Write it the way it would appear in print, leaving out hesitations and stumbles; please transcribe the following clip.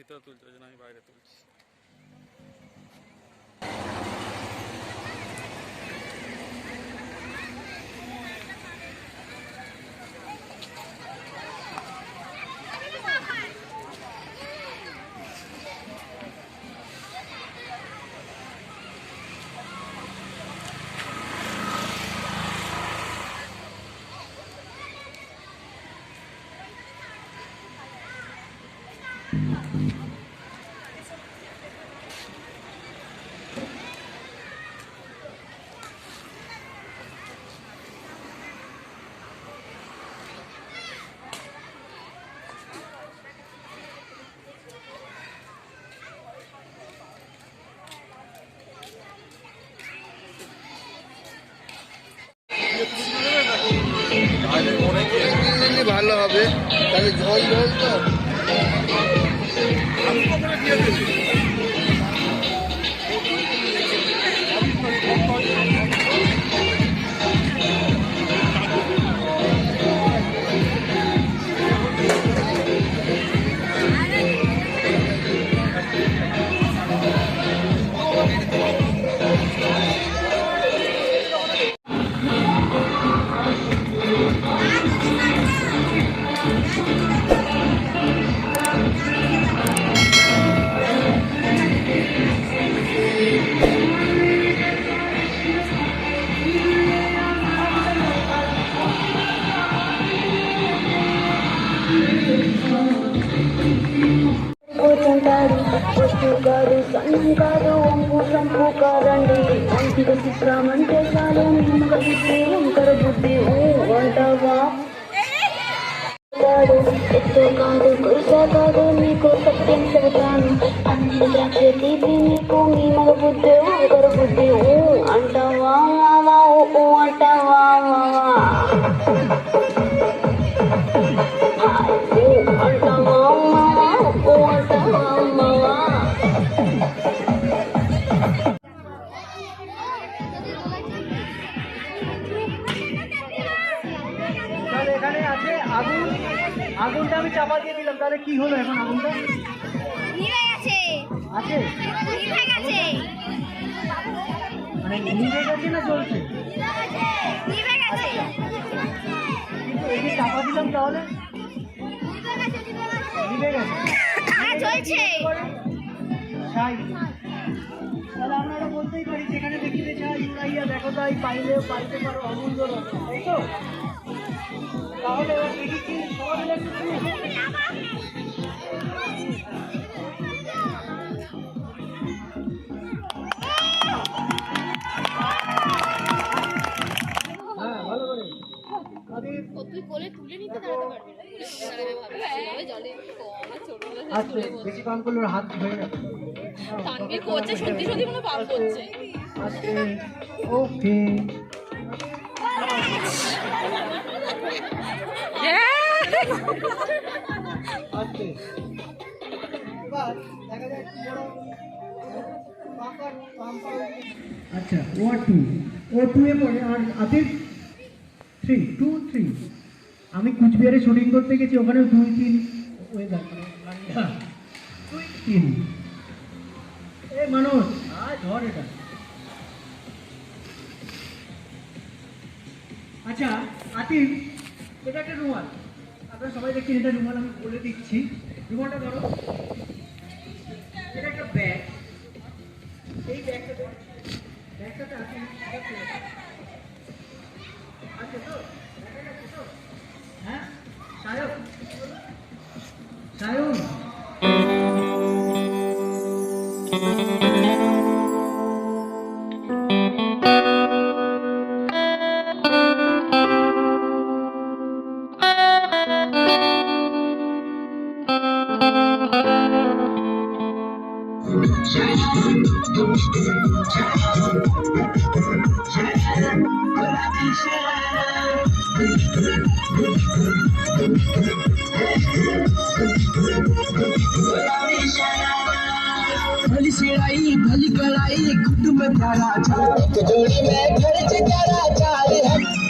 ভিতরে তুলছে, ওই জন্য আমি বাইরে তুলছি। ভালো হবে তাহলে জল জল তো గారు సన్నం కాదు వంపు సంపు కారండి మంచిగా చిత్రమంటే చాలు నిమ్మక బుద్ధి వంకర బుద్ధి అంటావా కాదు ఎత్తు కాదు కొలుసా కాదు నీకు సత్యం చెబుతాను అంత ద్రాక్ష తీపి నీకు మీ మగ బుద్ధి వంకర బుద్ధి అంటావా మావా అంటావా మావా అంటావా మావా అంటావా మావా এখানে আছে আগুন, আগুনটা আমি চাপা দিয়ে দিলাম, তাহলে কি হলো এখন আগুনটা? নিভে গেছে। আছে? নিভে গেছে। মানে নিভে গেছে না জ্বলছে? নিভে গেছে। কিন্তু এই যে চাপা দিলাম তাহলে নিভে গেছে। হ্যাঁ জ্বলছে। ছাই। তাহলে আমরা এটা বলতেই পারি যেখানে দেখিতে ছাই উড়াইয়া দেখো তাই পাইলেও পাইতে পারো অমূল্য রত্ন, তাই তো? তাহলে এবার দেখি কি সবাই মিলে একটু শুনি। হ্যাঁ ভালো করে তুই কোলে তুলে নিতে দাঁড়াতে পারবি না, জলে আচ্ছা বেশি কাম করলে ওর হাত ধরে যাবে। তানভীর করছে সত্যি সত্যি মনে পাপ করছে। আচ্ছা ওকে আচ্ছা ও2 এ পড়ে আর আতিফ 3 আমি কুচবিহারে শুটিং করতে গেছি, ওখানে 2-3 ওয়েদার 2-3 এ মানুষ আজ ধর এটা। আচ্ছা আতিফ এটা একটা রুমাল, আপনারা সবাই দেখছেন এটা রুমাল, আমি বলে দিচ্ছি রুমালটা ধরো। এটা একটা ব্যাগ, এই ব্যাগটাতে আছে আচ্ছা তো হ্যাঁ সায়ন भली सेड़ाई भली कड़ाई गुट में प्यारा जोड़ी में घर से प्यारा चार है।